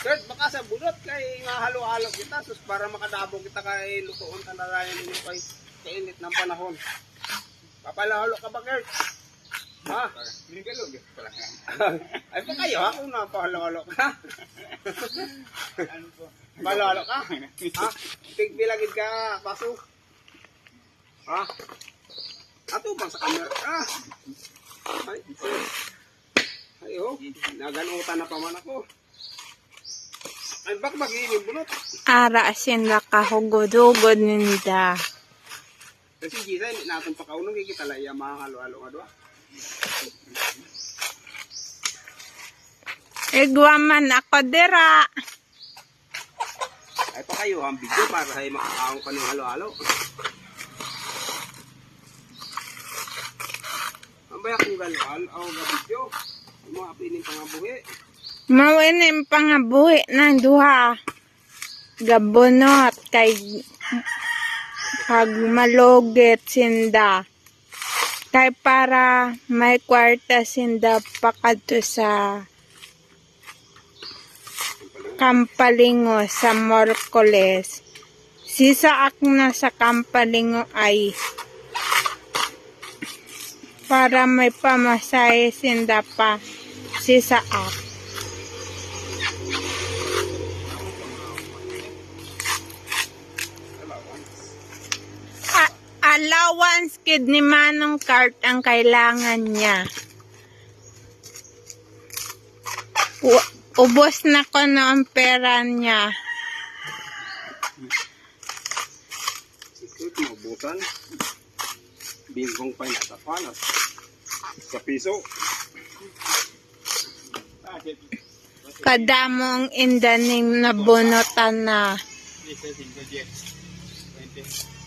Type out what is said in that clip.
Kurt, baka sa bunot kay mahalo-halo kita sus para makadabog kita kay lutuon talarayan ninyo kay kainit ng panahon. Papalahalo ka ba, Kurt? Ha? Ay pa kayo ha kung napahalo-halo ka. Ano po? Palahalo ka? Ha? Tigbilagid ka, baso. Ha? Ato bang sa camera? Ah! Ay, oh. Naganutan na pa man ako. Ay, bak mag-iinig bunot. Ara sila kahugod-hugod ninda. Kasi Gisa, hindi natin pakaunong kikita lang yung mga halo-halo nga doon. Igwaman ako dira. Ay pa kayo ang video para sa makakaong ka ng halo-halo. Ang bayak ng halo-halo o nga video. Ang mga pining pangabuhi. Mawinim pa nga buhi ng duha. Gabunot kay pag malugit sinda. Kay para may kwarta sinda pakadto sa Kampalingo sa Morcoles. Sisaak na sa Kampalingo ay para may pamasahe sinda pa sisaak. Allowance kid ni Manong Cart ang kailangan niya. Ubos na ko na ang pera niya. Ito, mabutan. Bingkong pa natapanas. Sa piso. Kadamong indaning nabunutan na. 5, 10, 20.